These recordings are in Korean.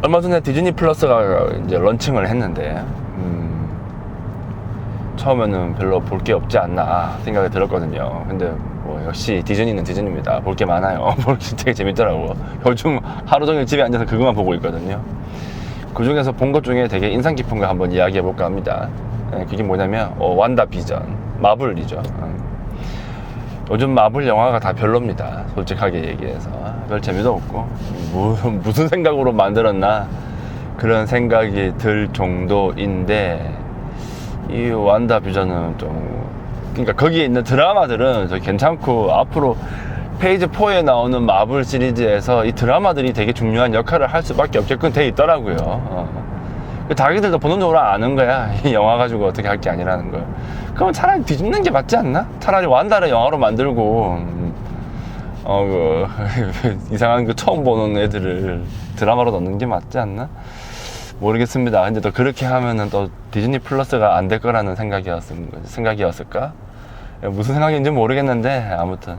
얼마 전에 디즈니 플러스가 이제 런칭을 했는데 처음에는 별로 볼 게 없지 않나 생각이 들었거든요. 근데 뭐 역시 디즈니는 디즈니입니다. 볼 게 많아요. 볼 게 되게 재밌더라고. 요즘 하루 종일 집에 앉아서 그것만 보고 있거든요. 그 중에서 본 것 중에 되게 인상 깊은 거 한번 이야기해 볼까 합니다. 그게 뭐냐면 완다 비전, 마블이죠. 요즘 마블 영화가 다 별로입니다. 솔직하게 얘기해서 별 재미도 없고 무슨 생각으로 만들었나 그런 생각이 들 정도인데, 이 완다 비전은 좀, 그러니까 거기에 있는 드라마들은 괜찮고, 앞으로 페이지 4에 나오는 마블 시리즈에서 이 드라마들이 되게 중요한 역할을 할 수밖에 없게끔 돼 있더라고요. 자기들도 본능적으로 아는 거야. 이 영화 가지고 어떻게 할 게 아니라는 걸. 그럼 차라리 뒤집는 게 맞지 않나? 차라리 완다를 영화로 만들고 이상한 그 처음 보는 애들을 드라마로 넣는 게 맞지 않나? 모르겠습니다. 근데 또 그렇게 하면은 또 디즈니 플러스가 안 될 거라는 생각이었을까? 무슨 생각인지 모르겠는데, 아무튼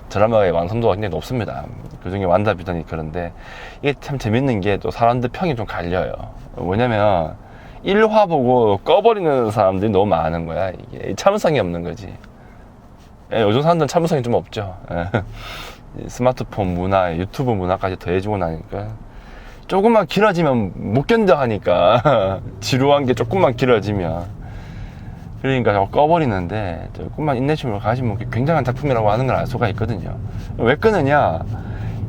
드라마의 완성도가 굉장히 높습니다. 그 중에 완다 비전이 그런데, 이게 참 재밌는 게 또 사람들 평이 좀 갈려요. 뭐냐면 1화 보고 꺼버리는 사람들이 너무 많은 거야. 이게 참을성이 없는 거지. 요즘 사람들은 참을성이 좀 없죠. 스마트폰 문화, 유튜브 문화까지 더해지고 나니까 조금만 길어지면 못 견뎌 하니까 지루한 게 조금만 길어지면, 그러니까 저거 꺼버리는데, 조금만 인내심을 가지면 굉장한 작품이라고 하는 걸 알 수가 있거든요. 왜 끊느냐?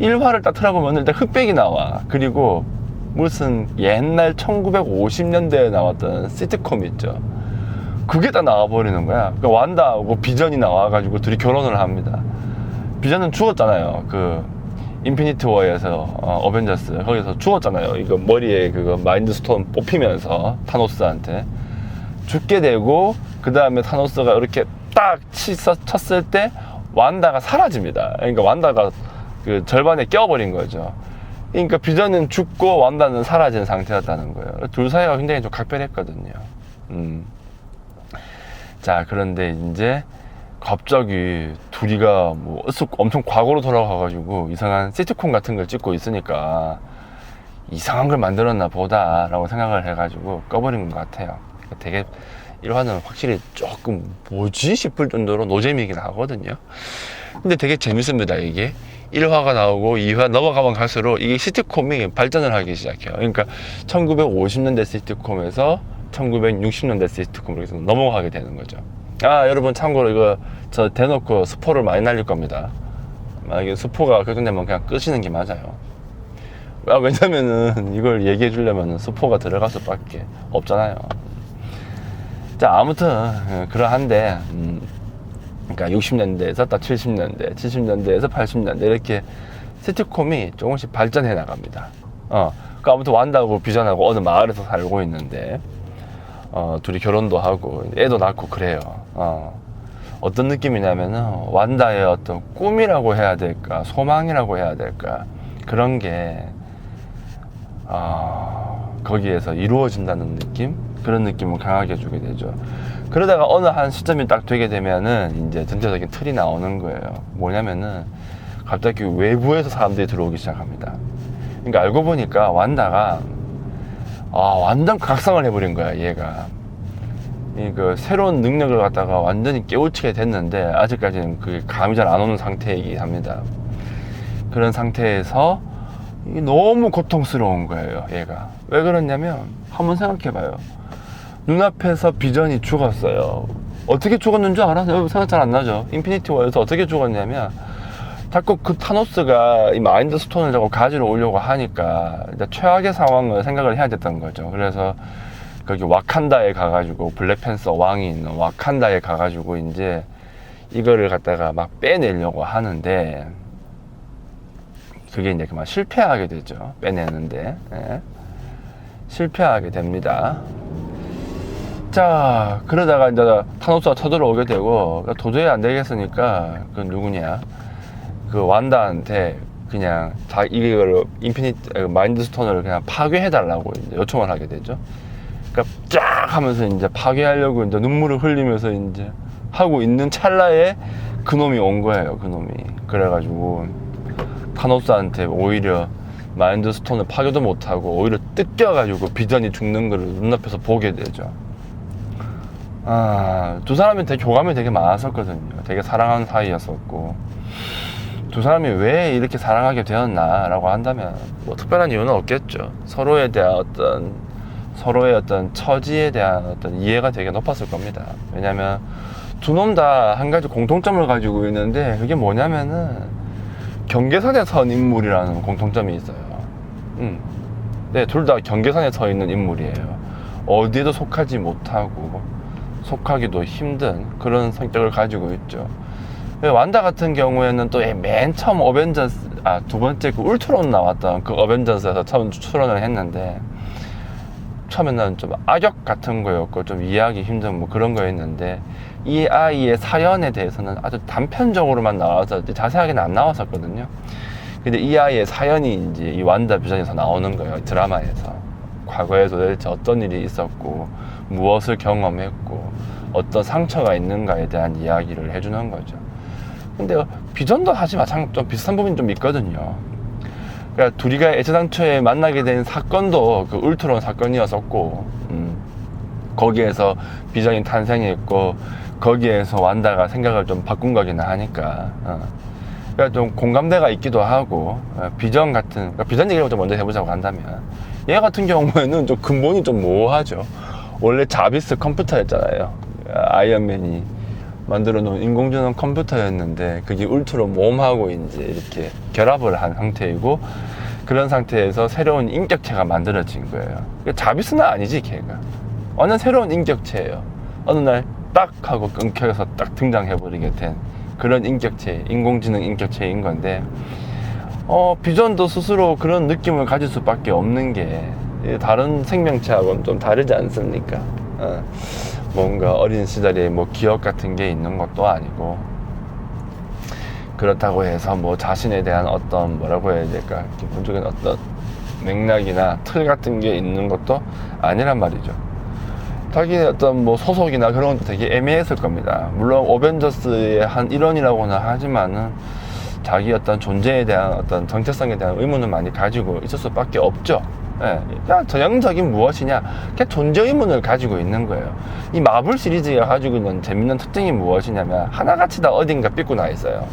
1화를 딱 틀어보면 일단 흑백이 나와. 그리고 무슨 옛날 1950년대에 나왔던 시트콤 있죠. 그게 다 나와버리는 거야. 그러니까 완다하고 비전이 나와가지고 둘이 결혼을 합니다. 비전은 죽었잖아요. 그 인피니티 워에서 어벤져스 거기서 죽었잖아요. 이거 머리에 그거 마인드 스톤 뽑히면서 타노스한테 죽게 되고, 그 다음에 타노스가 이렇게 딱 쳤을 때 완다가 사라집니다. 그러니까 완다가 그 절반에 껴버린 거죠. 그러니까 비전은 죽고 완다는 사라진 상태였다는 거예요. 둘 사이가 굉장히 좀 각별했거든요. 자, 그런데 이제 갑자기 둘이가 뭐 엄청 과거로 돌아가가지고 이상한 시트콤 같은 걸 찍고 있으니까 이상한 걸 만들었나 보다 라고 생각을 해가지고 꺼버린 것 같아요. 되게 1화는 확실히 조금 뭐지 싶을 정도로 노잼이긴 하거든요. 근데 되게 재밌습니다. 이게 1화가 나오고 2화 넘어가면 갈수록 이게 시트콤이 발전을 하기 시작해요. 그러니까 1950년대 시트콤에서 1960년대 시트콤으로 해서 넘어가게 되는 거죠. 아, 여러분 참고로 이거 저 대놓고 스포를 많이 날릴 겁니다. 만약에 스포가 결정되면 그냥 끄시는 게 맞아요. 왜냐면은 이걸 얘기해 주려면 스포가 들어갈 수밖에 없잖아요. 자, 아무튼 그러한데 그러니까 60년대에서 딱 70년대, 70년대에서 80년대 이렇게 시트콤이 조금씩 발전해 나갑니다. 그러니까 아무튼 완다하고 비전하고 어느 마을에서 살고 있는데 둘이 결혼도 하고 애도 낳고 그래요. 어떤 느낌이냐면은 완다의 어떤 꿈이라고 해야 될까, 소망이라고 해야 될까, 그런 게 거기에서 이루어진다는 느낌? 그런 느낌을 강하게 주게 되죠. 그러다가 어느 한 시점이 딱 되게 되면은 이제 전체적인 틀이 나오는 거예요. 뭐냐면은 갑자기 외부에서 사람들이 들어오기 시작합니다. 그러니까 알고 보니까 완다가 완전 각성을 해버린 거야, 얘가. 그 새로운 능력을 갖다가 완전히 깨우치게 됐는데 아직까지는 그게 감이 잘 안 오는 상태이긴 합니다. 그런 상태에서 너무 고통스러운 거예요, 얘가. 왜 그러냐면 한번 생각해봐요. 눈앞에서 비전이 죽었어요. 어떻게 죽었는 줄 알아? 생각 잘 안 나죠? 인피니티 워에서 어떻게 죽었냐면 자꾸 그 타노스가 이 마인드 스톤을 자꾸 가지러 오려고 하니까 최악의 상황을 생각을 해야 됐던 거죠. 그래서 거기 와칸다에 가가지고 블랙팬서 왕이 있는 와칸다에 가가지고 이제 이거를 갖다가 막 빼내려고 하는데 그게 이제 그만 실패하게 되죠. 빼내는데 실패하게 됩니다. 자, 그러다가 이제 타노스가 쳐들어오게 되고 도저히 안 되겠으니까 그 누구냐, 그 완다한테 그냥 이걸 마인드 스톤을 그냥 파괴해달라고 이제 요청을 하게 되죠. 그러니까 쫙 하면서 이제 파괴하려고 이제 눈물을 흘리면서 이제 하고 있는 찰나에 그놈이 온 거예요. 그놈이. 그래가지고 타노스한테 오히려 마인드스톤을 파괴도 못하고 오히려 뜯겨가지고 비전이 죽는 걸 눈앞에서 보게 되죠. 두 사람이 되게 교감이 되게 많았었거든요. 되게 사랑하는 사이였었고, 두 사람이 왜 이렇게 사랑하게 되었나 라고 한다면 뭐 특별한 이유는 없겠죠. 서로에 대한 서로의 어떤 처지에 대한 어떤 이해가 되게 높았을 겁니다. 왜냐면 두 놈 다 한 가지 공통점을 가지고 있는데, 그게 뭐냐면은 경계선에 선 인물이라는 공통점이 있어요. 네, 둘 다 경계선에 서 있는 인물이에요. 어디에도 속하지 못하고 속하기도 힘든 그런 성격을 가지고 있죠. 완다 같은 경우에는 또 맨 처음 어벤져스, 두 번째 그 울트론 나왔던 그 어벤져스에서 처음 출연을 했는데, 처음에는 좀 악역 같은 거였고 좀 이해하기 힘든 뭐 그런 거였는데, 이 아이의 사연에 대해서는 아주 단편적으로만 나와서 자세하게는 안 나왔었거든요. 근데 이 아이의 사연이 이제 이 완다 비전에서 나오는 거예요. 드라마에서. 과거에 도대체 어떤 일이 있었고, 무엇을 경험했고, 어떤 상처가 있는가에 대한 이야기를 해주는 거죠. 근데 비전도 사실 마찬가지로 좀 비슷한 부분이 좀 있거든요. 그러니까 둘이가 애초당초에 만나게 된 사건도 그 울트론 사건이었었고, 거기에서 비전이 탄생했고, 거기에서 완다가 생각을 좀 바꾼 거긴 하니까, 그러니까 좀 공감대가 있기도 하고, 비전 같은, 그러니까 비전 얘기를 좀 먼저 해보자고 한다면, 얘 같은 경우에는 좀 근본이 좀 모호하죠. 원래 자비스 컴퓨터였잖아요. 아이언맨이 만들어 놓은 인공지능 컴퓨터였는데, 그게 울트론 몸하고 이제 이렇게 결합을 한 상태이고, 그런 상태에서 새로운 인격체가 만들어진 거예요. 자비스는 아니지, 걔가. 완전 새로운 인격체예요. 어느 날 딱 하고 끊겨서 딱 등장해버리게 된 그런 인격체, 인공지능 인격체인 건데, 비전도 스스로 그런 느낌을 가질 수밖에 없는 게 다른 생명체하고는 좀 다르지 않습니까? 뭔가 어린 시절에 뭐 기억 같은 게 있는 것도 아니고, 그렇다고 해서 뭐 자신에 대한 어떤 뭐라고 해야 될까, 기본적인 어떤 맥락이나 틀 같은 게 있는 것도 아니란 말이죠. 자기의 어떤 뭐 소속이나 그런 것도 되게 애매했을 겁니다. 물론 어벤져스의 한 일원이라고는 하지만은 자기 어떤 존재에 대한 어떤 정체성에 대한 의문을 많이 가지고 있을 수밖에 없죠. 그냥 전형적인 무엇이냐, 그냥 존재 의문을 가지고 있는 거예요. 이 마블 시리즈가 가지고 있는 재밌는 특징이 무엇이냐면, 하나같이 다 어딘가 삐꾸 나 있어요.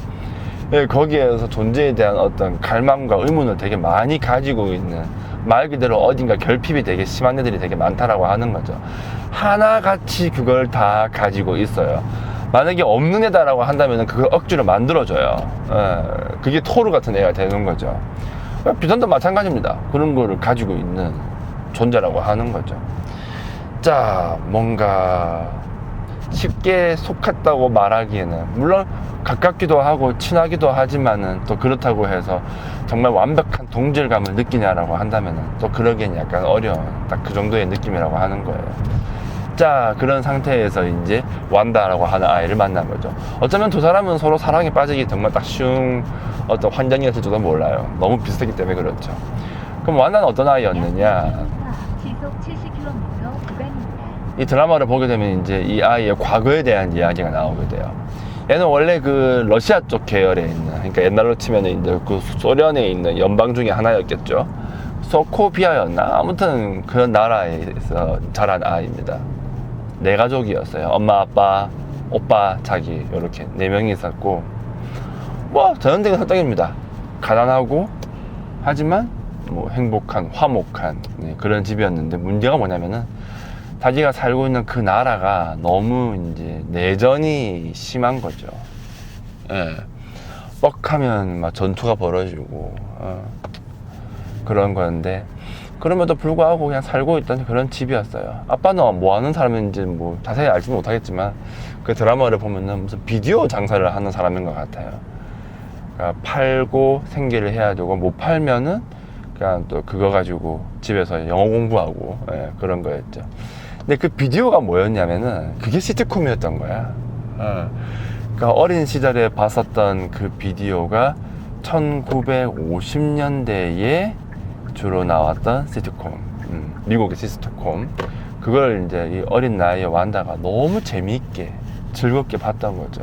거기에서 존재에 대한 어떤 갈망과 의문을 되게 많이 가지고 있는, 말 그대로 어딘가 결핍이 되게 심한 애들이 되게 많다라고 하는 거죠. 하나같이 그걸 다 가지고 있어요. 만약에 없는 애다라고 한다면 그걸 억지로 만들어줘요. 그게 토르 같은 애가 되는 거죠. 비전도 마찬가지입니다. 그런 거를 가지고 있는 존재라고 하는 거죠. 자, 뭔가 쉽게 속았다고 말하기에는, 물론 가깝기도 하고 친하기도 하지만은 또 그렇다고 해서 정말 완벽한 동질감을 느끼냐라고 한다면은 또 그러기엔 약간 어려운 딱 그 정도의 느낌이라고 하는 거예요. 자, 그런 상태에서 이제 완다라고 하는 아이를 만난 거죠. 어쩌면 두 사람은 서로 사랑에 빠지기 정말 딱 쉬운 어떤 환경이었을지도 몰라요. 너무 비슷했기 때문에 그렇죠. 그럼 완다는 어떤 아이였느냐? 시속 70km 구간입니다. 이 드라마를 보게 되면 이제 이 아이의 과거에 대한 이야기가 나오게 돼요. 얘는 원래 그 러시아 쪽 계열에 있는, 그러니까 옛날로 치면 이제 그 소련에 있는 연방 중에 하나였겠죠. 소코비아였나? 아무튼 그런 나라에서 자란 아이입니다. 네 가족이었어요. 엄마, 아빠, 오빠, 자기, 이렇게 네 명이 있었고, 뭐 전형적인 설정입니다. 가난하고 하지만 뭐 행복한, 화목한 그런 집이었는데, 문제가 뭐냐면은 자기가 살고 있는 그 나라가 너무 이제 내전이 심한 거죠. 뻑하면 막 전투가 벌어지고 그런 거였는데, 그럼에도 불구하고 그냥 살고 있던 그런 집이었어요. 아빠는 뭐 하는 사람인지 뭐 자세히 알지는 못하겠지만, 그 드라마를 보면은 무슨 비디오 장사를 하는 사람인 것 같아요. 그러니까 팔고 생계를 해야 되고, 못 팔면은 그냥 또 그거 가지고 집에서 영어 공부하고 그런 거였죠. 근데 그 비디오가 뭐였냐면은 그게 시트콤이었던 거야. 그러니까 어린 시절에 봤었던 그 비디오가 1950년대에 주로 나왔던 시트콤, 미국의 시트콤. 그걸 이제 이 어린 나이에 완다가 너무 재미있게 즐겁게 봤던 거죠.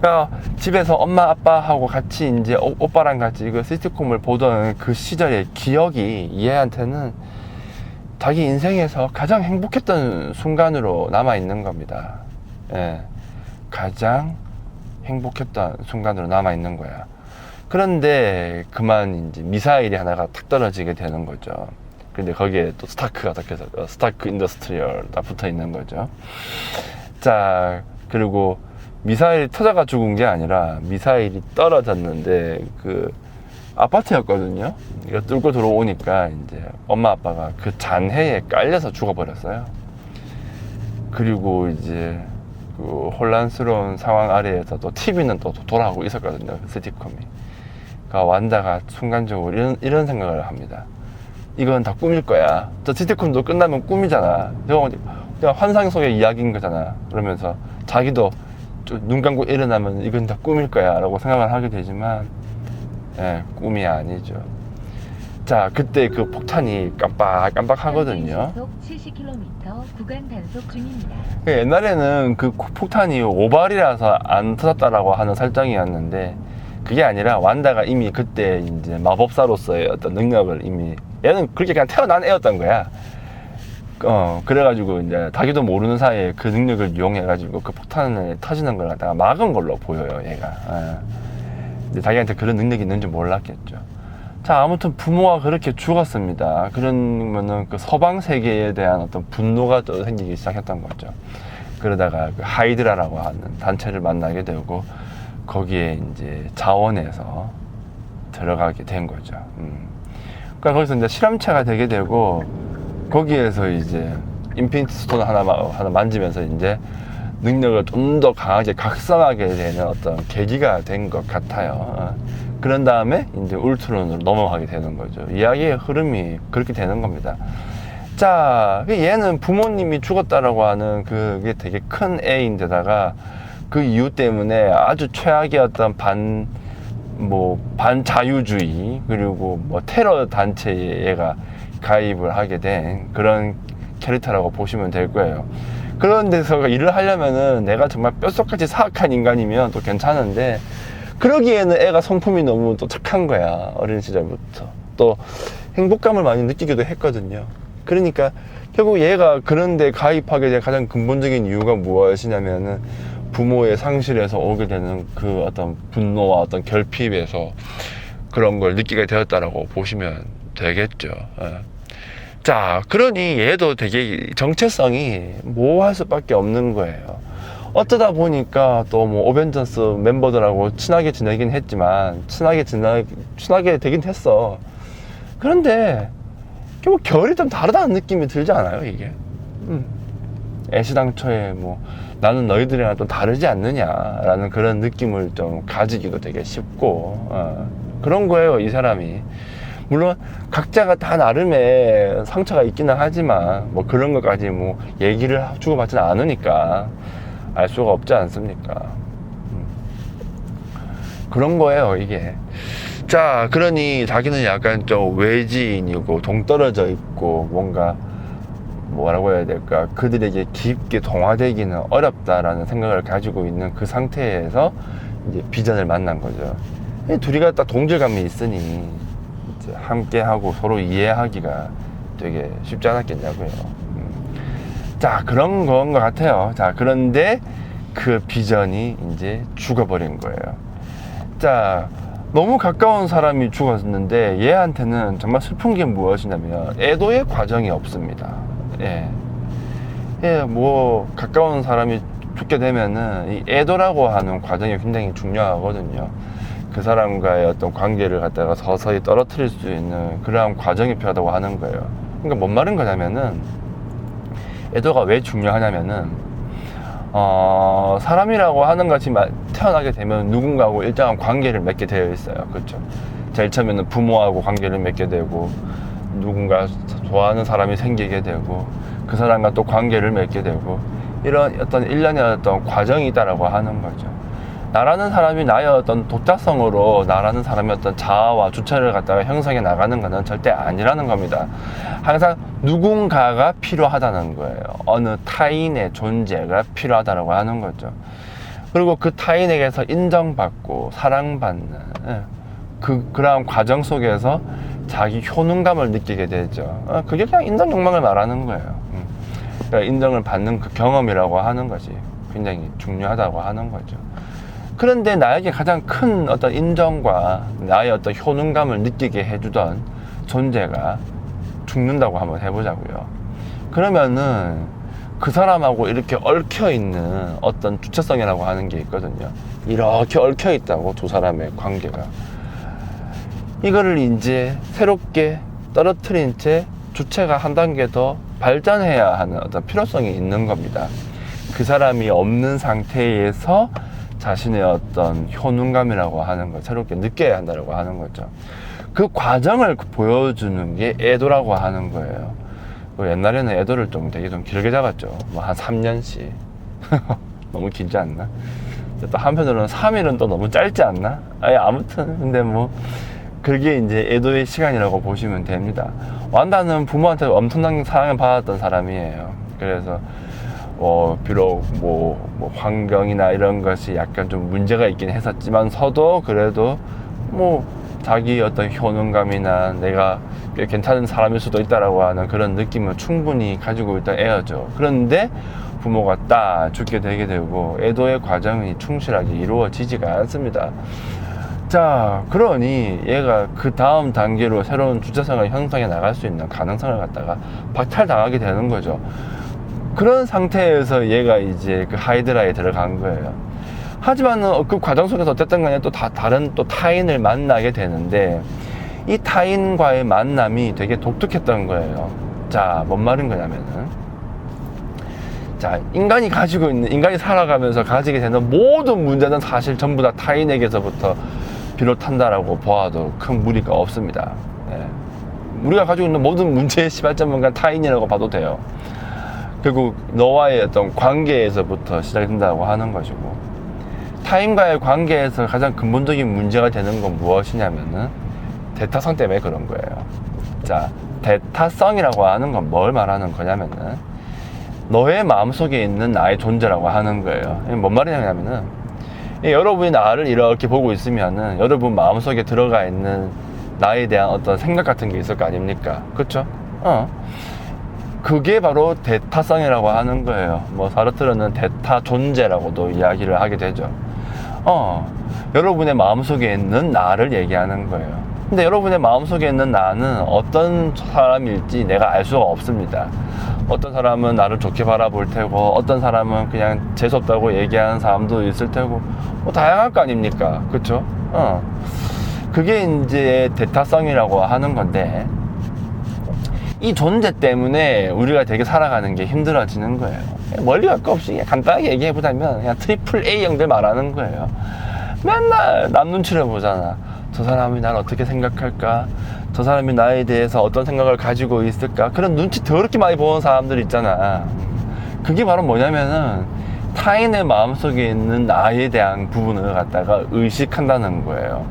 그러니까 집에서 엄마 아빠하고 같이 이제 오빠랑 같이 그 시트콤을 보던 그 시절의 기억이 얘한테는 자기 인생에서 가장 행복했던 순간으로 남아 있는 겁니다. 예, 가장 행복했던 순간으로 남아 있는 거야. 그런데 그만 이제 미사일이 하나가 탁 떨어지게 되는 거죠. 근데 거기에 또 스타크가 덕해서 스타크 인더스트리얼 딱 붙어 있는 거죠. 자, 그리고 미사일이 터져가 죽은 게 아니라 미사일이 떨어졌는데 그 아파트였거든요. 이거 뚫고 들어오니까 이제 엄마 아빠가 그 잔해에 깔려서 죽어버렸어요. 그리고 이제 그 혼란스러운 상황 아래에서 또 TV는 또 돌아가고 있었거든요. 그 시티콤이. 그러니까 완다가 순간적으로 이런 생각을 합니다. 이건 다 꿈일 거야. 저 시티콤도 끝나면 꿈이잖아. 저거 그냥 환상 속의 이야기인 거잖아. 그러면서 자기도 눈 감고 일어나면 이건 다 꿈일 거야 라고 생각을 하게 되지만, 예, 꿈이 아니죠. 자, 그때 그 폭탄이 깜빡깜빡 하거든요. 시속 70km 구간 단속 중입니다. 옛날에는 그 폭탄이 오발이라서 안 터졌다라고 하는 설정이었는데, 그게 아니라 완다가 이미 그때 이제 마법사로서의 어떤 능력을 이미, 얘는 그렇게 그냥 태어난 애였던 거야. 그래가지고 이제 자기도 모르는 사이에 그 능력을 이용해가지고 그 폭탄을 터지는 걸 갖다가 막은 걸로 보여요, 얘가. 근데 자기한테 그런 능력이 있는 줄 몰랐겠죠. 자, 아무튼 부모가 그렇게 죽었습니다. 그러면은 그 서방 세계에 대한 어떤 분노가 또 생기기 시작했던 거죠. 그러다가 그 하이드라라고 하는 단체를 만나게 되고, 거기에 이제 자원에서 들어가게 된 거죠. 그러니까 거기서 이제 실험체가 되게 되고, 거기에서 이제 인피니티 스톤 하나 만지면서 이제 능력을 좀 더 강하게 각성하게 되는 어떤 계기가 된 것 같아요. 그런 다음에 이제 울트론으로 넘어가게 되는 거죠. 이야기의 흐름이 그렇게 되는 겁니다. 자, 얘는 부모님이 죽었다라고 하는 그게 되게 큰 애인데다가 그 이유 때문에 아주 최악의 어떤 반자유주의 그리고 뭐 테러 단체에 얘가 가입을 하게 된 그런 캐릭터라고 보시면 될 거예요. 그런 데서 일을 하려면은 내가 정말 뼛속까지 사악한 인간이면 또 괜찮은데, 그러기에는 애가 성품이 너무 또 착한 거야. 어린 시절부터. 또 행복감을 많이 느끼기도 했거든요. 그러니까 결국 얘가 그런데 가입하게 된 가장 근본적인 이유가 무엇이냐면은 부모의 상실에서 오게 되는 그 어떤 분노와 어떤 결핍에서 그런 걸 느끼게 되었다라고 보시면 되겠죠. 자, 그러니 얘도 되게 정체성이 모호할 수밖에 없는 거예요. 어쩌다 보니까 또 뭐 어벤져스 멤버들하고 친하게 지내긴 했지만 친하게 되긴 했어. 그런데 결국 결이 좀 다르다는 느낌이 들지 않아요, 이게? 애시당초에 뭐 나는 너희들이랑 좀 다르지 않느냐라는 그런 느낌을 좀 가지기도 되게 쉽고, 그런 거예요, 이 사람이. 물론 각자가 다 나름의 상처가 있기는 하지만 뭐 그런 것까지 뭐 얘기를 주고받지는 않으니까 알 수가 없지 않습니까? 그런 거예요, 이게. 자, 그러니 자기는 약간 좀 외지인이고 동떨어져 있고 뭔가 뭐라고 해야 될까, 그들에게 깊게 동화되기는 어렵다라는 생각을 가지고 있는 그 상태에서 이제 비전을 만난 거죠. 둘이가 딱 동질감이 있으니 이제 함께하고 서로 이해하기가 되게 쉽지 않았겠냐고요. 자, 그런 건 것 같아요. 자, 그런데 그 비전이 이제 죽어버린 거예요. 자, 너무 가까운 사람이 죽었는데 얘한테는 정말 슬픈 게 무엇이냐면 애도의 과정이 없습니다. 뭐 가까운 사람이 죽게 되면은 이 애도라고 하는 과정이 굉장히 중요하거든요. 그 사람과의 어떤 관계를 갖다가 서서히 떨어뜨릴 수 있는 그러한 과정이 필요하다고 하는 거예요. 그러니까 뭔 말인 거냐면은, 애도가 왜 중요하냐면은 사람이라고 하는 것이 태어나게 되면 누군가하고 일정한 관계를 맺게 되어 있어요. 그렇죠? 제일 처음에는 부모하고 관계를 맺게 되고, 누군가 좋아하는 사람이 생기게 되고, 그 사람과 또 관계를 맺게 되고, 이런 어떤 일련의 어떤 과정이 있다라고 하는 거죠. 나라는 사람이 나의 어떤 독자성으로 나라는 사람의 어떤 자아와 주체를 갖다가 형성해 나가는 것은 절대 아니라는 겁니다. 항상 누군가가 필요하다는 거예요. 어느 타인의 존재가 필요하다고 하는 거죠. 그리고 그 타인에게서 인정받고 사랑받는 그러한 과정 속에서 자기 효능감을 느끼게 되죠. 그게 그냥 인정 욕망을 말하는 거예요. 그러니까 인정을 받는 그 경험이라고 하는 것이 굉장히 중요하다고 하는 거죠. 그런데 나에게 가장 큰 어떤 인정과 나의 어떤 효능감을 느끼게 해주던 존재가 죽는다고 한번 해보자고요. 그러면은 그 사람하고 이렇게 얽혀있는 어떤 주체성이라고 하는 게 있거든요. 이렇게 얽혀있다고 두 사람의 관계가. 이거를 이제 새롭게 떨어뜨린 채 주체가 한 단계 더 발전해야 하는 어떤 필요성이 있는 겁니다. 그 사람이 없는 상태에서 자신의 어떤 효능감이라고 하는 걸 새롭게 느껴야 한다고 하는 거죠. 그 과정을 보여주는 게 애도라고 하는 거예요. 옛날에는 애도를 좀 되게 좀 길게 잡았죠. 뭐 한 3년씩. 너무 길지 않나? 또 한편으로는 3일은 또 너무 짧지 않나? 아무튼 근데 뭐 그게 이제 애도의 시간이라고 보시면 됩니다. 완다는 부모한테 엄청난 사랑을 받았던 사람이에요. 그래서 비록 뭐 환경이나 이런 것이 약간 좀 문제가 있긴 했었지만서도 그래도 뭐 자기 어떤 효능감이나 내가 꽤 괜찮은 사람일 수도 있다라고 하는 그런 느낌을 충분히 가지고 있던 애였죠. 그런데 부모가 딱 죽게 되게 되고 애도의 과정이 충실하게 이루어지지가 않습니다. 자, 그러니 얘가 그 다음 단계로 새로운 주체성을 형성해 나갈 수 있는 가능성을 갖다가 박탈당하게 되는 거죠. 그런 상태에서 얘가 이제 그 하이드라에 들어간 거예요. 하지만 그 과정 속에서 어쨌든 간에 또 다른 또 타인을 만나게 되는데 이 타인과의 만남이 되게 독특했던 거예요. 자, 뭔 말인 거냐면은, 자, 인간이 살아가면서 가지게 되는 모든 문제는 사실 전부 다 타인에게서부터 비롯한다라고 보아도 큰 무리가 없습니다. 네. 우리가 가지고 있는 모든 문제의 시발점은 타인이라고 봐도 돼요. 결국 너와의 어떤 관계에서부터 시작이 된다고 하는 것이고, 타인과의 관계에서 가장 근본적인 문제가 되는 건 무엇이냐면은 대타성 때문에 그런 거예요. 자, 대타성이라고 하는 건 뭘 말하는 거냐면은 너의 마음속에 있는 나의 존재라고 하는 거예요. 뭔 말이냐면은 여러분이 나를 이렇게 보고 있으면은 여러분 마음속에 들어가 있는 나에 대한 어떤 생각 같은 게 있을 거 아닙니까? 그쵸? 그게 바로 대타성이라고 하는 거예요. 뭐 사르트르는 대타 존재라고도 이야기를 하게 되죠. 여러분의 마음속에 있는 나를 얘기하는 거예요. 근데 여러분의 마음속에 있는 나는 어떤 사람일지 내가 알 수가 없습니다. 어떤 사람은 나를 좋게 바라볼 테고, 어떤 사람은 그냥 재수없다고 얘기하는 사람도 있을 테고, 뭐 다양할 거 아닙니까? 그쵸? 그게 이제 대타성이라고 하는 건데, 이 존재 때문에 우리가 되게 살아가는 게 힘들어지는 거예요. 멀리 갈 거 없이 간단하게 얘기해보자면 그냥 트리플 A 형들 말하는 거예요. 맨날 남 눈치를 보잖아. 저 사람이 날 어떻게 생각할까? 저 사람이 나에 대해서 어떤 생각을 가지고 있을까? 그런 눈치 더럽게 많이 보는 사람들 있잖아. 그게 바로 뭐냐면은 타인의 마음속에 있는 나에 대한 부분을 갖다가 의식한다는 거예요.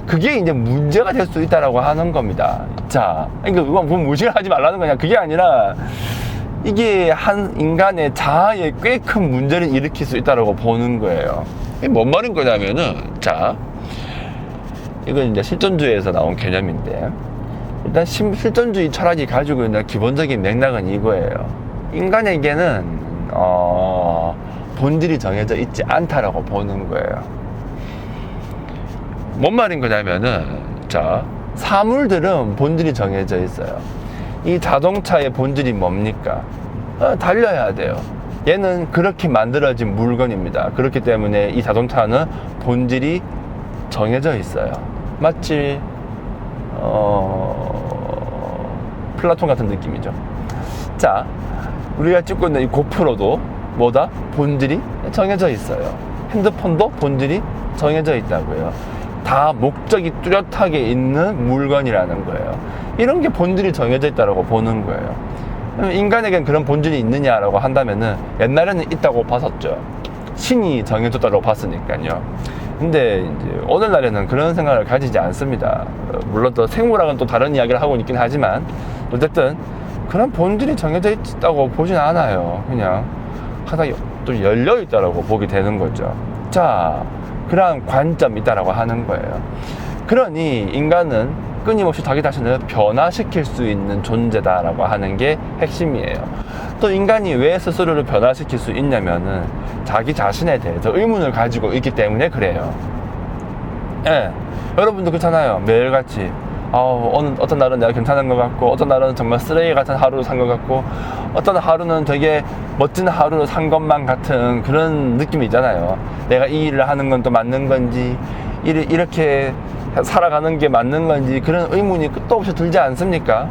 그게 이제 문제가 될 수 있다라고 하는 겁니다. 자, 그러니까 그건 무시를 하지 말라는 거냐. 그게 아니라 이게 한 인간의 자아에 꽤 큰 문제를 일으킬 수 있다라고 보는 거예요. 이게 뭔 말인 거냐면은, 자, 이건 이제 실존주의에서 나온 개념인데, 일단 실존주의 철학이 가지고 있는 기본적인 맥락은 이거예요. 인간에게는 본질이 정해져 있지 않다라고 보는 거예요. 뭔 말인 거냐면은, 자, 사물들은 본질이 정해져 있어요. 이 자동차의 본질이 뭡니까? 달려야 돼요. 얘는 그렇게 만들어진 물건입니다. 그렇기 때문에 이 자동차는 본질이 정해져 있어요. 마치 플라톤 같은 느낌이죠. 자, 우리가 찍고 있는 이 고프로도 뭐다? 본질이 정해져 있어요. 핸드폰도 본질이 정해져 있다고요. 다 목적이 뚜렷하게 있는 물건이라는 거예요. 이런 게 본질이 정해져 있다고 보는 거예요. 인간에겐 그런 본질이 있느냐라고 한다면은 옛날에는 있다고 봤었죠. 신이 정해졌다고 봤으니까요. 근데 이제 오늘날에는 그런 생각을 가지지 않습니다. 물론 또 생물학은 또 다른 이야기를 하고 있긴 하지만 어쨌든 그런 본질이 정해져 있다고 보진 않아요. 그냥 항상 또 열려 있다고 보게 되는 거죠. 자, 그러한 관점이 있다라고 하는 거예요. 그러니 인간은 끊임없이 자기 자신을 변화시킬 수 있는 존재다라고 하는 게 핵심이에요. 또 인간이 왜 스스로를 변화시킬 수 있냐면은 자기 자신에 대해서 의문을 가지고 있기 때문에 그래요. 예, 여러분도 그렇잖아요. 매일같이 어떤 날은 내가 괜찮은 것 같고, 어떤 날은 정말 쓰레기 같은 하루를 산 것 같고, 어떤 하루는 되게 멋진 하루를 산 것만 같은 그런 느낌이 있잖아요. 내가 이 일을 하는 건 또 맞는 건지, 이렇게 살아가는 게 맞는 건지, 그런 의문이 끝도 없이 들지 않습니까?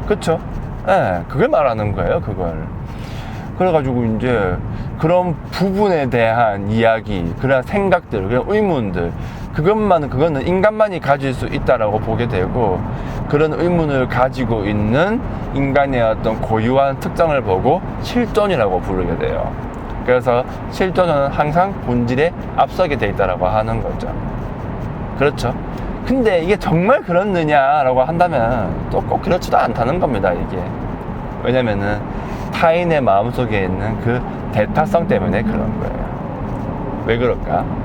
그쵸? 예, 그걸 말하는 거예요, 그걸. 그래가지고 이제 그런 부분에 대한 이야기, 그런 생각들, 그런 의문들, 그거는 인간만이 가질 수 있다라고 보게 되고, 그런 의문을 가지고 있는 인간의 어떤 고유한 특성을 보고 실존이라고 부르게 돼요. 그래서 실존은 항상 본질에 앞서게 돼 있다라고 하는 거죠. 그렇죠? 근데 이게 정말 그렇느냐라고 한다면 또 꼭 그렇지도 않다는 겁니다, 이게. 왜냐면은 타인의 마음속에 있는 그 대타성 때문에 그런 거예요. 왜 그럴까?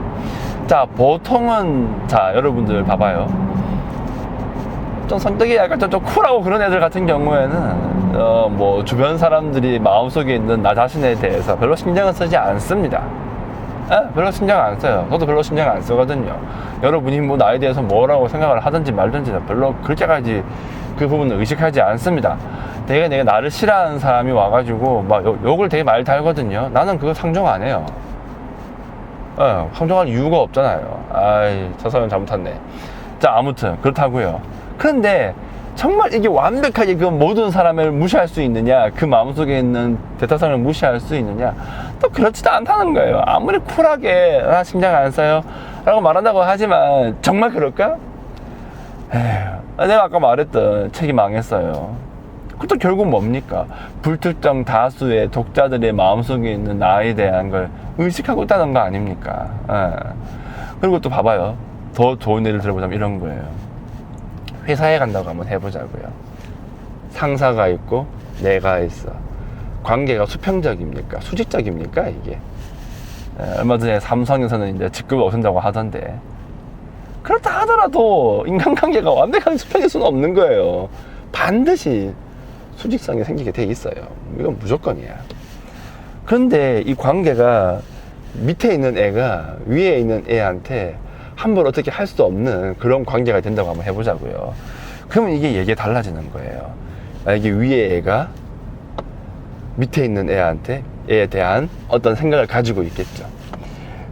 자, 보통은, 자, 여러분들 봐봐요. 좀 성격이 약간 좀 쿨하고 그런 애들 같은 경우에는, 뭐, 주변 사람들이 마음속에 있는 나 자신에 대해서 별로 신경을 쓰지 않습니다. 별로 신경 안 써요. 저도 별로 신경 안 쓰거든요. 여러분이 뭐 나에 대해서 뭐라고 생각을 하든지 말든지 별로 그렇게까지 그 부분을 의식하지 않습니다. 되게 내가 나를 싫어하는 사람이 와가지고 막 욕을 되게 많이 달거든요. 나는 그거 상종 안 해요. 상종할 이유가 없잖아요. 아이, 저 사람 잘못했네. 자, 아무튼 그렇다고요. 그런데 정말 이게 완벽하게 그 모든 사람을 무시할 수 있느냐, 그 마음속에 있는 대타성을 무시할 수 있느냐, 또 그렇지도 않다는 거예요. 아무리 쿨하게 신경 안 써요 라고 말한다고 하지만 정말 그럴까? 내가 아까 말했던 책이 망했어요. 그것도 결국 뭡니까? 불특정 다수의 독자들의 마음속에 있는 나에 대한 걸 의식하고 있다는 거 아닙니까? 그리고 또 봐봐요. 더 좋은 예를 들어보자면 이런 거예요. 회사에 간다고 한번 해보자고요. 상사가 있고 내가 있어. 관계가 수평적입니까? 수직적입니까? 이게. 얼마 전에 삼성에서는 이제 직급을 없앤다고 하던데, 그렇다 하더라도 인간관계가 완벽하게 수평일 수는 없는 거예요. 반드시 수직성이 생기게 돼 있어요. 이건 무조건이야. 그런데 이 관계가 밑에 있는 애가 위에 있는 애한테 함부로 어떻게 할 수 없는 그런 관계가 된다고 한번 해보자고요. 그러면 이게 얘기가 달라지는 거예요. 만약에 위에 애가 밑에 있는 애에 대한 어떤 생각을 가지고 있겠죠.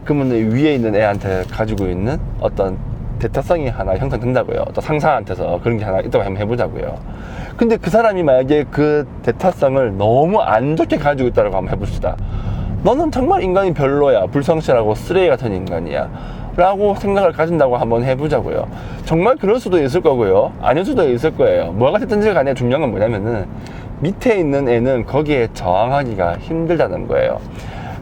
그러면 위에 있는 애한테 가지고 있는 어떤 대타성이 하나 형성된다고요. 어떤 상사한테서 그런 게 하나 있다고 한번 해보자고요. 근데 그 사람이 만약에 그 대타성을 너무 안 좋게 가지고 있다고 한번 해봅시다. 너는 정말 인간이 별로야, 불성실하고 쓰레기 같은 인간이야 라고 생각을 가진다고 한번 해보자고요. 정말 그럴 수도 있을 거고요, 아닐 수도 있을 거예요. 뭐가 됐든지 간에 중요한 건 뭐냐면은 밑에 있는 애는 거기에 저항하기가 힘들다는 거예요.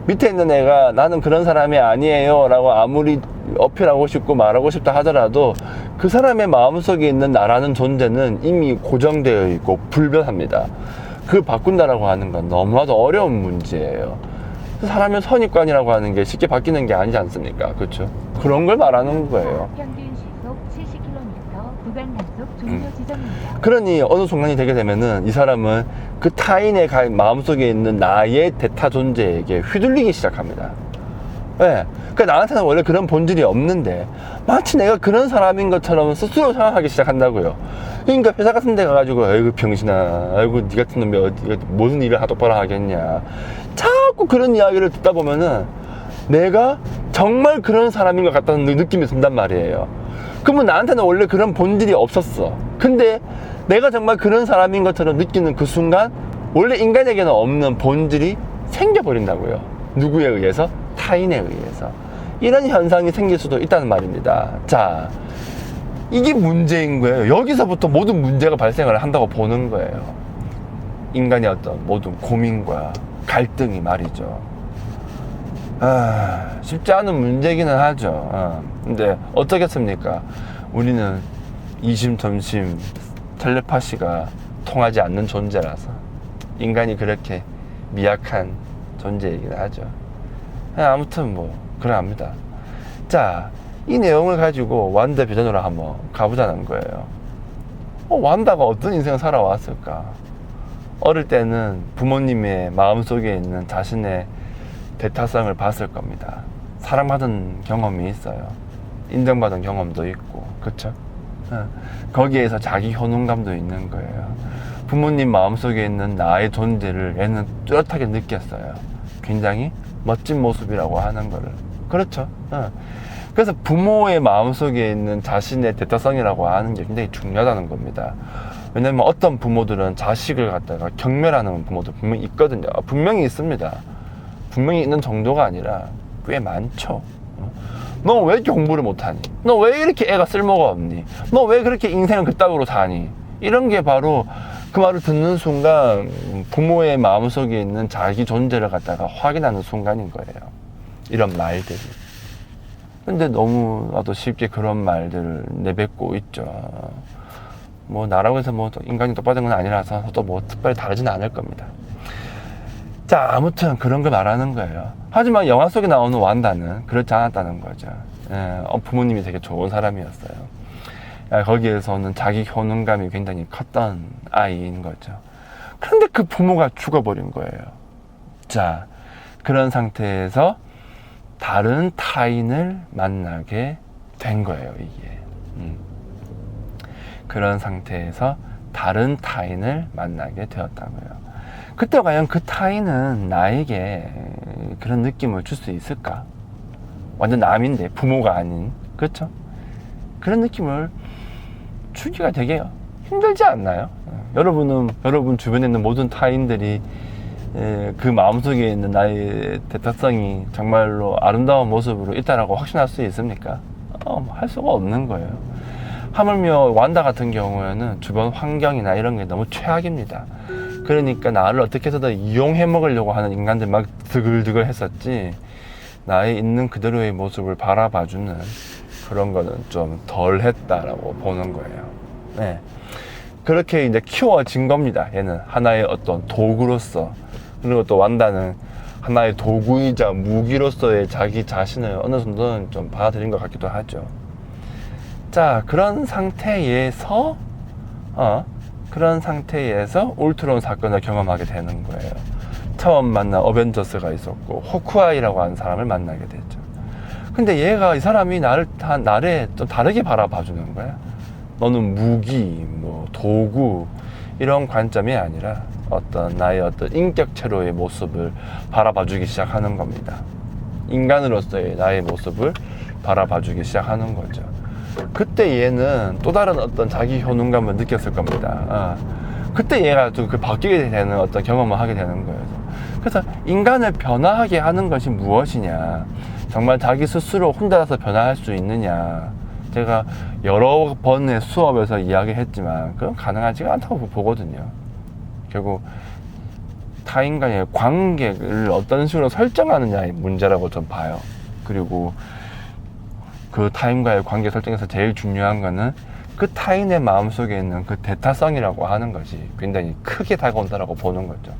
밑에 있는 애가 나는 그런 사람이 아니에요 라고 아무리 어필하고 싶고 말하고 싶다 하더라도 그 사람의 마음속에 있는 나라는 존재는 이미 고정되어 있고 불변합니다. 그걸 바꾼다라고 하는 건 너무나도 어려운 문제예요. 사람의 선입관이라고 하는 게 쉽게 바뀌는 게 아니지 않습니까? 그렇죠? 그런 걸 말하는 거예요. 평균 시속 70km 구간 단속 종료 지점입니다. 그러니 어느 순간이 되게 되면은 이 사람은 그 타인의 마음속에 있는 나의 대타 존재에게 휘둘리기 시작합니다. 네. 그러니까 나한테는 원래 그런 본질이 없는데 마치 내가 그런 사람인 것처럼 스스로 생각하기 시작한다고요. 그러니까 회사 같은 데 가가지고 아이고 병신아, 아이고 니 같은 놈이 어디 무슨 일을 똑바로 하겠냐, 자꾸 그런 이야기를 듣다 보면은 내가 정말 그런 사람인 것 같다는 느낌이 든단 말이에요. 그러면 나한테는 원래 그런 본질이 없었어. 근데 내가 정말 그런 사람인 것처럼 느끼는 그 순간 원래 인간에게는 없는 본질이 생겨버린다고요. 누구에 의해서? 타인에 의해서. 이런 현상이 생길 수도 있다는 말입니다. 자, 이게 문제인 거예요. 여기서부터 모든 문제가 발생을 한다고 보는 거예요. 인간의 어떤 모든 고민과 갈등이 말이죠. 쉽지 않은 문제기는 하죠. 근데 어떻겠습니까? 우리는 이심전심 텔레파시가 통하지 않는 존재라서 인간이 그렇게 미약한 존재이긴 하죠. 아무튼 뭐 그래 합니다. 자, 이 내용을 가지고 완다 비전으로 한번 가보자는 거예요. 완다가 어떤 인생을 살아왔을까? 어릴 때는 부모님의 마음속에 있는 자신의 대타성을 봤을 겁니다. 사랑받은 경험이 있어요. 인정받은 경험도 있고, 그쵸? 거기에서 자기 효능감도 있는 거예요. 부모님 마음속에 있는 나의 존재를 얘는 뚜렷하게 느꼈어요. 굉장히 멋진 모습이라고 하는 거를. 그렇죠? 그래서 부모의 마음속에 있는 자신의 대타성이라고 하는 게 굉장히 중요하다는 겁니다. 왜냐면 어떤 부모들은 자식을 갖다가 경멸하는 부모도 분명히 있거든요. 분명히 있습니다. 분명히 있는 정도가 아니라 꽤 많죠. 너 왜 이렇게 공부를 못하니? 너 왜 이렇게 애가 쓸모가 없니? 너 왜 그렇게 인생을 그따구로 사니? 이런 게 바로 그 말을 듣는 순간 부모의 마음속에 있는 자기 존재를 갖다가 확인하는 순간인 거예요. 이런 말들이. 근데 너무나도 쉽게 그런 말들을 내뱉고 있죠. 뭐 나라고 해서 뭐 인간이 똑바른 건 아니라서 또 뭐 특별히 다르지는 않을 겁니다. 자, 아무튼 그런 걸 말하는 거예요. 하지만 영화 속에 나오는 완다는 그렇지 않았다는 거죠. 부모님이 되게 좋은 사람이었어요. 거기에서는 자기 효능감이 굉장히 컸던 아이인 거죠. 그런데 그 부모가 죽어버린 거예요. 자, 그런 상태에서 다른 타인을 만나게 된 거예요, 이게. 그런 상태에서 다른 타인을 만나게 되었다고요. 그때 과연 그 타인은 나에게 그런 느낌을 줄 수 있을까? 완전 남인데, 부모가 아닌. 그렇죠? 그런 느낌을 주기가 되게 힘들지 않나요? 여러분 주변에 있는 모든 타인들이 그 마음속에 있는 나의 대타성이 정말로 아름다운 모습으로 있다라고 확신할 수 있습니까? 할 수가 없는 거예요. 하물며 완다 같은 경우에는 주변 환경이나 이런 게 너무 최악입니다. 그러니까 나를 어떻게 해서든 이용해 먹으려고 하는 인간들 막 드글드글 했었지, 나의 있는 그대로의 모습을 바라봐주는 그런 거는 좀 덜 했다라고 보는 거예요. 네. 그렇게 이제 키워진 겁니다. 얘는 하나의 어떤 도구로서. 그리고 또 완다는 하나의 도구이자 무기로서의 자기 자신을 어느 정도는 좀 받아들인 것 같기도 하죠. 자, 그런 상태에서 울트론 사건을 경험하게 되는 거예요. 처음 만난 어벤져스가 있었고 호크아이라고 하는 사람을 만나게 됐죠. 근데 이 사람이 나를 좀 다르게 바라봐주는 거야. 너는 무기, 뭐 도구 이런 관점이 아니라 나의 어떤 인격체로의 모습을 바라봐주기 시작하는 겁니다. 인간으로서의 나의 모습을 바라봐주기 시작하는 거죠. 그때 얘는 또 다른 어떤 자기 효능감을 느꼈을 겁니다. 그때 얘가 좀 바뀌게 되는 어떤 경험을 하게 되는 거예요. 그래서 인간을 변화하게 하는 것이 무엇이냐, 정말 자기 스스로 혼자서 변화할 수 있느냐, 제가 여러 번의 수업에서 이야기했지만 그건 가능하지가 않다고 보거든요. 결국 타인과의 관계를 어떤 식으로 설정하느냐의 문제라고 좀 봐요. 그리고 그 타인과의 관계 설정에서 제일 중요한 거는 그 타인의 마음속에 있는 그 대타성이라고 하는 것이 굉장히 크게 다가온다라고 보는 거죠.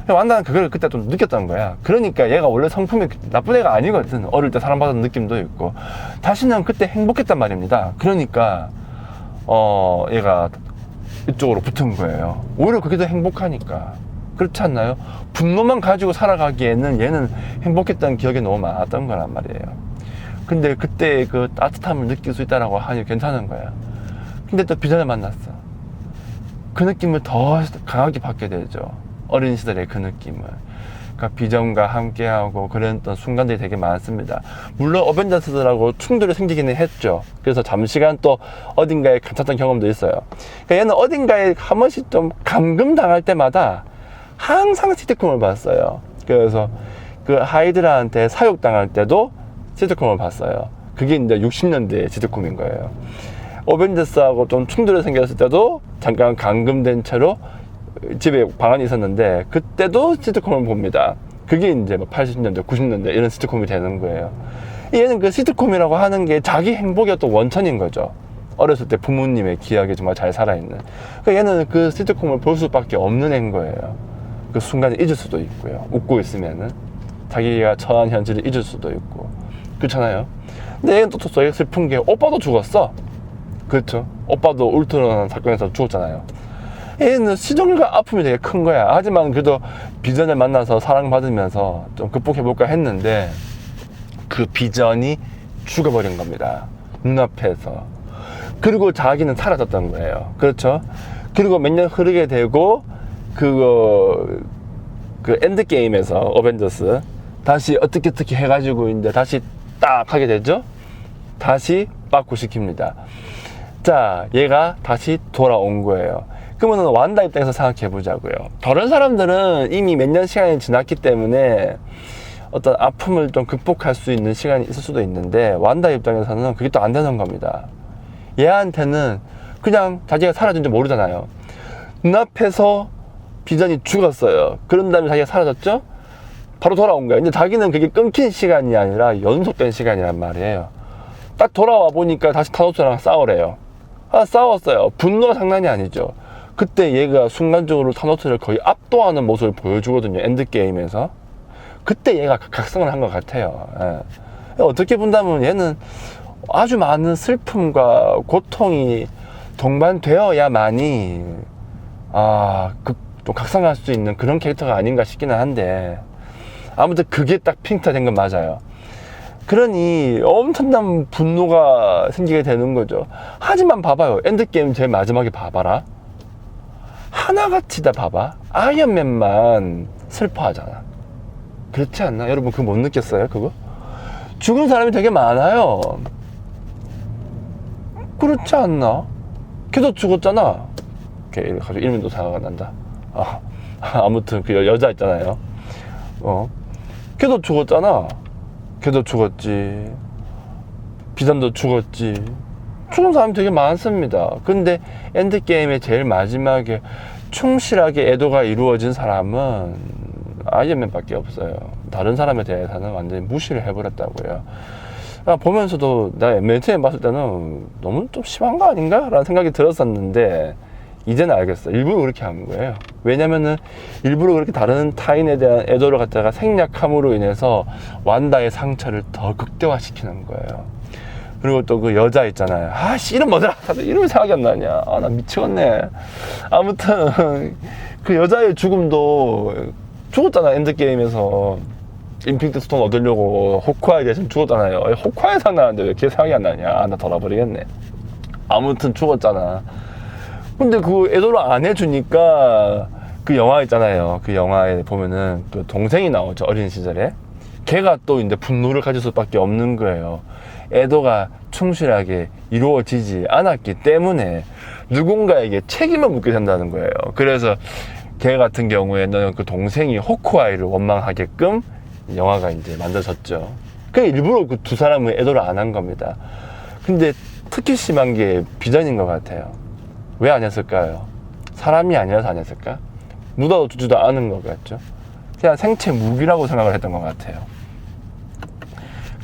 완다는 그걸 그때 좀 느꼈던 거야. 그러니까 얘가 원래 성품이 나쁜 애가 아니거든. 어릴 때 사랑받은 느낌도 있고 자신은 그때 행복했단 말입니다. 그러니까 얘가 이쪽으로 붙은 거예요. 오히려 그게 더 행복하니까. 그렇지 않나요? 분노만 가지고 살아가기에는 얘는 행복했던 기억이 너무 많았던 거란 말이에요. 근데 그때 그 따뜻함을 느낄 수 있다라고 하니 괜찮은 거야. 근데 또 비전을 만났어. 그 느낌을 더 강하게 받게 되죠. 어린 시절의 그 느낌을. 그러니까 비전과 함께하고 그랬던 순간들이 되게 많습니다. 물론 어벤져스들하고 충돌이 생기기는 했죠. 그래서 잠시간 또 어딘가에 갇혔던 경험도 있어요. 그러니까 얘는 어딘가에 한 번씩 좀 감금당할 때마다 항상 시트콤을 봤어요. 그래서 그 하이드라한테 사육당할 때도 시트콤을 봤어요. 그게 이제 60년대의 시트콤인 거예요. 어벤져스하고 좀 충돌이 생겼을 때도 잠깐 감금된 채로 집에 방안이 있었는데 그때도 시트콤을 봅니다. 그게 이제 80년대, 90년대 이런 시트콤이 되는 거예요. 얘는 그 시트콤이라고 하는 게 자기 행복의 또 원천인 거죠. 어렸을 때 부모님의 기억이 정말 잘 살아있는. 그러니까 얘는 그 시트콤을 볼 수밖에 없는 애인 거예요. 그 순간에 잊을 수도 있고요. 웃고 있으면은 자기가 처한 현실을 잊을 수도 있고. 그렇잖아요. 근데 얘는 또 되게 슬픈 게 오빠도 죽었어. 그렇죠. 오빠도 울트론 사건에서 죽었잖아요. 얘는 시종일관 아픔이 되게 큰 거야. 하지만 그래도 비전을 만나서 사랑받으면서 좀 극복해볼까 했는데 그 비전이 죽어버린 겁니다. 눈앞에서. 그리고 자기는 사라졌던 거예요. 그렇죠. 그리고 몇 년 흐르게 되고 그 엔드게임에서 어벤져스 다시 어떻게 해가지고 이제 다시 딱 하게 되죠. 다시 빠꾸시킵니다. 자, 얘가 다시 돌아온 거예요. 그러면 완다 입장에서 생각해 보자고요. 다른 사람들은 이미 몇 년 시간이 지났기 때문에 어떤 아픔을 좀 극복할 수 있는 시간이 있을 수도 있는데 완다 입장에서는 그게 또 안 되는 겁니다. 얘한테는 그냥 자기가 사라진지 모르잖아요. 눈앞에서 비전이 죽었어요. 그런 다음에 자기가 사라졌죠? 바로 돌아온 거예요. 근데 자기는 그게 끊긴 시간이 아니라 연속된 시간이란 말이에요. 딱 돌아와 보니까 다시 타노스랑 싸우래요. 싸웠어요. 분노가 장난이 아니죠. 그때 얘가 순간적으로 타노스를 거의 압도하는 모습을 보여주거든요. 엔드게임에서. 그때 얘가 각성을 한 것 같아요. 예. 어떻게 본다면 얘는 아주 많은 슬픔과 고통이 동반되어야만이 좀 각성할 수 있는 그런 캐릭터가 아닌가 싶기는 한데 아무튼 그게 딱 핑크가 된 건 맞아요. 그러니 엄청난 분노가 생기게 되는 거죠. 하지만 봐봐요. 엔드게임 제일 마지막에 봐봐라. 하나같이 다 봐봐. 아이언맨만 슬퍼하잖아. 그렇지 않나? 여러분 그거 못 느꼈어요? 그거? 죽은 사람이 되게 많아요. 그렇지 않나? 걔도 죽었잖아. 걔 가지고 이름도 생각이 난다. 아무튼 그 여자 있잖아요. 걔도 죽었잖아. 걔도 죽었지. 비전도 죽었지. 죽은 사람이 되게 많습니다. 근데 엔드게임의 제일 마지막에 충실하게 애도가 이루어진 사람은 아이언맨밖에 없어요. 다른 사람에 대해서는 완전히 무시를 해버렸다고요. 보면서도 내가 맨 처음에 봤을 때는 너무 좀 심한 거 아닌가? 라는 생각이 들었었는데 이제는 알겠어. 일부러 그렇게 한 거예요. 왜냐면은 일부러 그렇게 다른 타인에 대한 애도를 갖다가 생략함으로 인해서 완다의 상처를 더 극대화시키는 거예요. 그리고 또 그 여자 있잖아요. 이름 뭐더라? 다들 이름이 생각이 안 나냐? 나 미치겠네. 아무튼 그 여자의 죽음도 죽었잖아. 엔드게임에서 인피니트 스톤 얻으려고 호크아이 대신 죽었잖아요. 호크아이 생각나는데 왜 걔 생각이 안 나냐? 나 돌아버리겠네. 아무튼 죽었잖아. 근데 그 애도를 안 해주니까 그 영화 있잖아요. 그 영화에 보면은 그 동생이 나오죠. 어린 시절에. 걔가 또 이제 분노를 가질 수밖에 없는 거예요. 애도가 충실하게 이루어지지 않았기 때문에 누군가에게 책임을 묻게 된다는 거예요. 그래서 걔 같은 경우에는 그 동생이 호크아이를 원망하게끔 영화가 이제 만들어졌죠. 그 일부러 그 두 사람은 애도를 안 한 겁니다. 근데 특히 심한 게 비전인 것 같아요. 왜 안 했을까요? 사람이 아니라서 안 했을까? 묻어도 주지도 않은 것 같죠. 그냥 생체 무기라고 생각을 했던 것 같아요.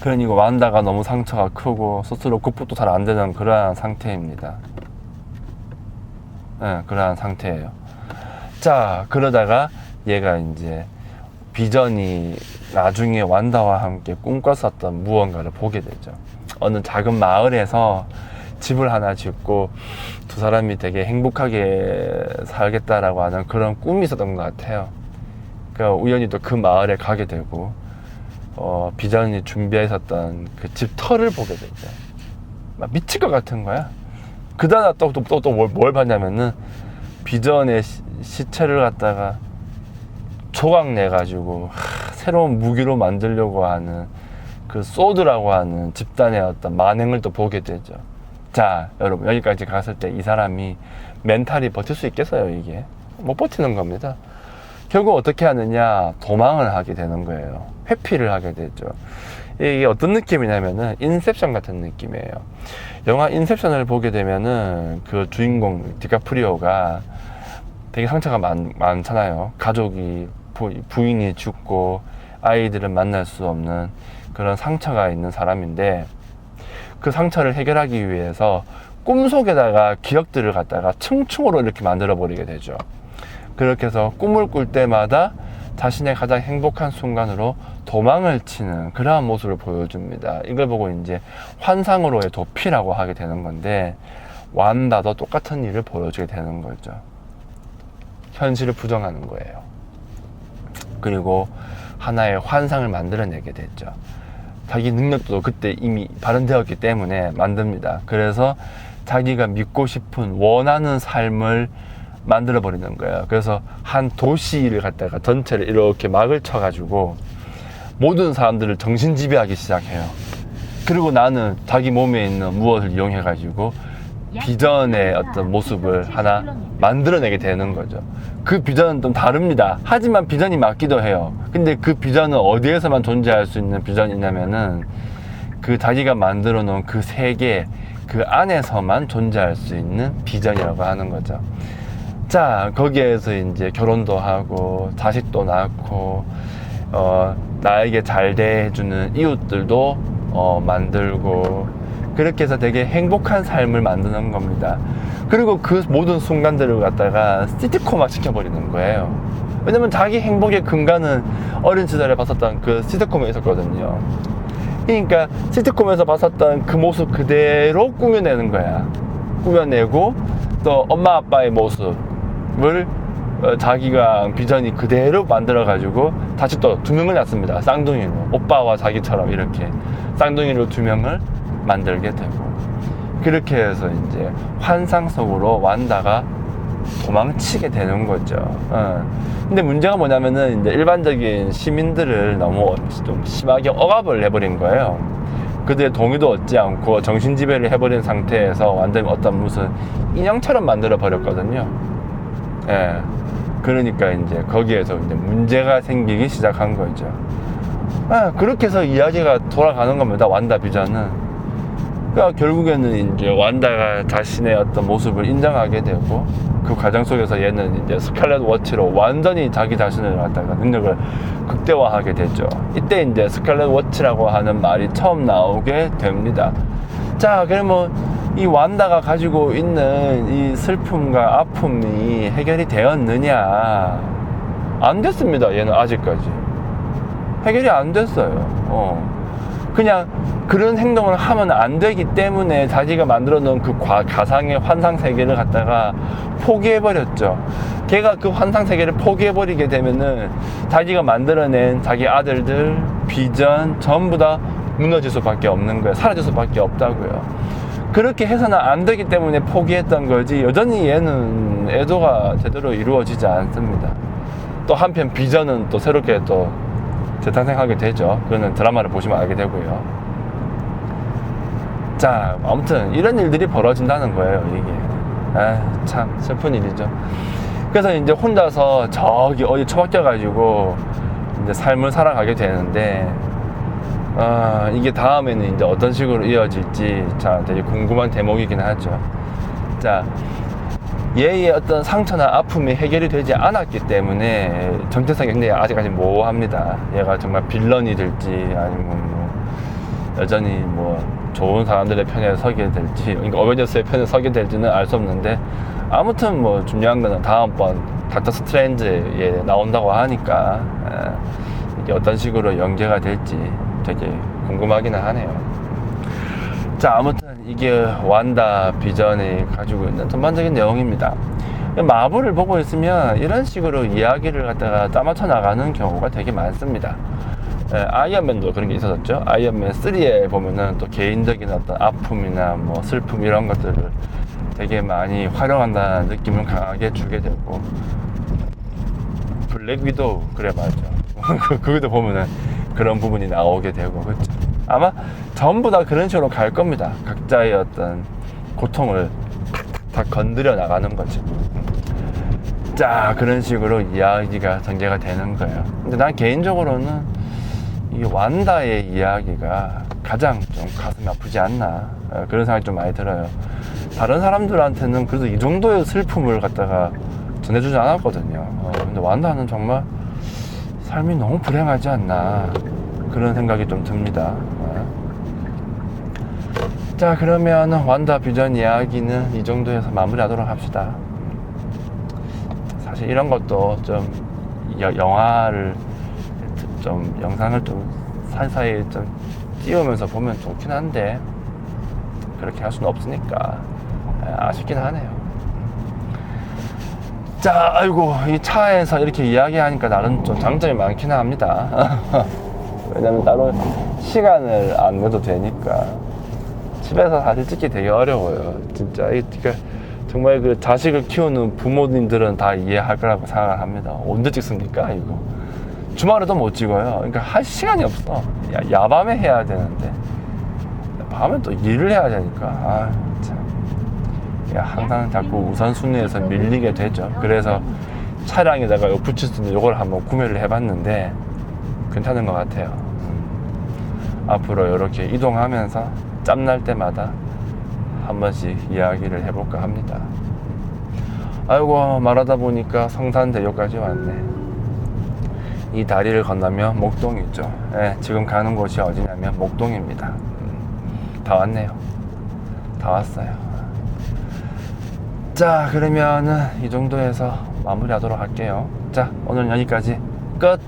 그러니 완다가 너무 상처가 크고 스스로 극복도 잘 안 되는 그러한 상태입니다. 네, 그러한 상태예요. 자, 그러다가 얘가 이제 비전이 나중에 완다와 함께 꿈꿨었던 무언가를 보게 되죠. 어느 작은 마을에서 집을 하나 짓고 두 사람이 되게 행복하게 살겠다라고 하는 그런 꿈이 있었던 것 같아요. 그러니까 우연히 또 그 마을에 가게 되고 비전이 준비해 있었던 그 집 터를 보게 되죠. 막 미칠 것 같은 거야. 그다음에 또 뭘 봤냐면은 비전의 시체를 갖다가 조각 내가지고 새로운 무기로 만들려고 하는 그 소드라고 하는 집단의 어떤 만행을 또 보게 되죠. 자, 여러분 여기까지 갔을 때 이 사람이 멘탈이 버틸 수 있겠어요? 이게 못 버티는 겁니다. 결국 어떻게 하느냐, 도망을 하게 되는 거예요. 회피를 하게 되죠. 이게 어떤 느낌이냐면은 인셉션 같은 느낌이에요. 영화 인셉션을 보게 되면은 그 주인공 디카프리오가 되게 상처가 많잖아요. 가족이 부인이 죽고 아이들을 만날 수 없는 그런 상처가 있는 사람인데 그 상처를 해결하기 위해서 꿈속에다가 기억들을 갖다가 층층으로 이렇게 만들어 버리게 되죠. 그렇게 해서 꿈을 꿀 때마다 자신의 가장 행복한 순간으로 도망을 치는 그러한 모습을 보여줍니다. 이걸 보고 이제 환상으로의 도피라고 하게 되는 건데, 완다도 똑같은 일을 보여주게 되는 거죠. 현실을 부정하는 거예요. 그리고 하나의 환상을 만들어내게 됐죠. 자기 능력도 그때 이미 발현되었기 때문에 만듭니다. 그래서 자기가 믿고 싶은 원하는 삶을 만들어 버리는 거예요. 그래서 한 도시를 갖다가 전체를 이렇게 막을 쳐가지고 모든 사람들을 정신지배하기 시작해요. 그리고 나는 자기 몸에 있는 무엇을 이용해 가지고 비전의 어떤 모습을 하나 만들어내게 되는 거죠. 그 비전은 좀 다릅니다. 하지만 비전이 맞기도 해요. 근데 그 비전은 어디에서만 존재할 수 있는 비전이냐면은 그 자기가 만들어 놓은 그 세계 그 안에서만 존재할 수 있는 비전이라고 하는 거죠. 자, 거기에서 이제 결혼도 하고 자식도 낳고 나에게 잘 대해주는 이웃들도 만들고, 그렇게 해서 되게 행복한 삶을 만드는 겁니다. 그리고 그 모든 순간들을 갖다가 시트콤화 시켜버리는 거예요. 왜냐면 자기 행복의 근간은 어린 시절에 봤었던 그 시트콤에 있었거든요. 그러니까 시트콤에서 봤었던 그 모습 그대로 꾸며내는 거야. 꾸며내고 또 엄마 아빠의 모습을 자기가 비전이 그대로 만들어 가지고 다시 또 두 명을 낳습니다. 쌍둥이로, 오빠와 자기처럼 이렇게 쌍둥이로 두 명을 만들게 되고, 그렇게 해서 이제 환상 속으로 완다가 도망치게 되는 거죠. 근데 문제가 뭐냐면은 이제 일반적인 시민들을 너무 좀 심하게 억압을 해버린 거예요. 그들의 동의도 얻지 않고 정신지배를 해버린 상태에서 완전히 어떤 무슨 인형처럼 만들어 버렸거든요. 예. 그러니까 이제 거기에서 이제 문제가 생기기 시작한 거죠. 그렇게 해서 이야기가 돌아가는 겁니다. 완다 비전은. 그러니까 결국에는 이제 완다가 자신의 어떤 모습을 인정하게 되고, 그 과정 속에서 얘는 이제 스칼렛 워치로 완전히 자기 자신을 갖다가 능력을 극대화하게 되죠. 이때 이제 스칼렛 워치라고 하는 말이 처음 나오게 됩니다. 자, 그러면 이 완다가 가지고 있는 이 슬픔과 아픔이 해결이 되었느냐? 안 됐습니다. 얘는 아직까지 해결이 안 됐어요. 그냥 그런 행동을 하면 안 되기 때문에 자기가 만들어 놓은 그 가상의 환상 세계를 갖다가 포기해 버렸죠. 걔가 그 환상 세계를 포기해 버리게 되면은 자기가 만들어낸 자기 아들들 비전 전부 다 무너질 수밖에 없는 거예요. 사라질 수밖에 없다고요. 그렇게 해서는 안 되기 때문에 포기했던 거지, 여전히 얘는 애도가 제대로 이루어지지 않습니다. 또 한편 비전은 또 새롭게 또 재탄생하게 되죠. 그거는 드라마를 보시면 알게 되고요. 자, 아무튼 이런 일들이 벌어진다는 거예요. 이게 참 슬픈 일이죠. 그래서 이제 혼자서 저기 어디 처박혀 가지고 이제 삶을 살아가게 되는데, 이게 다음에는 이제 어떤 식으로 이어질지 자 되게 궁금한 대목이긴 하죠. 자, 얘의 어떤 상처나 아픔이 해결이 되지 않았기 때문에 정체성이 굉장히 아직까지 모호합니다. 얘가 정말 빌런이 될지 아니면 뭐 여전히 뭐 좋은 사람들의 편에 서게 될지, 그러니까 어벤져스의 편에 서게 될지는 알 수 없는데, 아무튼 뭐 중요한 거는 다음번 닥터 스트레인지에 나온다고 하니까 이게 어떤 식으로 연계가 될지 되게 궁금하기는 하네요. 자, 아무튼 이게 완다 비전이 가지고 있는 전반적인 내용입니다. 마블을 보고 있으면 이런 식으로 이야기를 갖다가 짜맞춰 나가는 경우가 되게 많습니다. 아이언맨도 그런 게 있었죠. 아이언맨 3에 보면은 또 개인적인 어떤 아픔이나 뭐 슬픔 이런 것들을 되게 많이 활용한다는 느낌을 강하게 주게 되고, 블랙 위도우 그래 맞죠. 그것도 보면은 그런 부분이 나오게 되고, 그렇죠. 아마 전부 다 그런 식으로 갈 겁니다. 각자의 어떤 고통을 다 건드려 나가는 거죠. 자, 그런 식으로 이야기가 전개가 되는 거예요. 근데 난 개인적으로는 이 완다의 이야기가 가장 좀 가슴이 아프지 않나, 그런 생각이 좀 많이 들어요. 다른 사람들한테는 그래도 이 정도의 슬픔을 갖다가 전해주지 않았거든요. 근데 완다는 정말 삶이 너무 불행하지 않나, 그런 생각이 좀 듭니다. 자, 그러면 완다 비전 이야기는 이 정도에서 마무리하도록 합시다. 사실 이런 것도 좀 영화를 좀 영상을 좀 사이사이 좀 띄우면서 보면 좋긴 한데 그렇게 할 수는 없으니까 아쉽긴 하네요. 자, 아이고, 이 차에서 이렇게 이야기하니까 나름 좀 장점이 많긴 합니다. 왜냐면 따로 시간을 안 내도 되니까. 집에서 사실 찍기 되게 어려워요. 진짜, 그러니까 정말 그 자식을 키우는 부모님들은 다 이해할 거라고 생각을 합니다. 언제 찍습니까, 이거? 주말에도 못 찍어요. 그러니까 할 시간이 없어. 야밤에 해야 되는데. 밤에 또 일을 해야 되니까. 아, 참. 항상 자꾸 우선순위에서 밀리게 되죠. 그래서 차량에다가 붙일 수 있는 이걸 한번 구매를 해봤는데 괜찮은 것 같아요. 앞으로 이렇게 이동하면서 짬날 때마다 한 번씩 이야기를 해볼까 합니다. 아이고, 말하다 보니까 성산대교까지 왔네. 이 다리를 건너면 목동이 있죠. 예, 지금 가는 곳이 어디냐면 목동입니다. 다 왔네요. 다 왔어요. 자, 그러면은 이 정도에서 마무리하도록 할게요. 자, 오늘 여기까지 끝.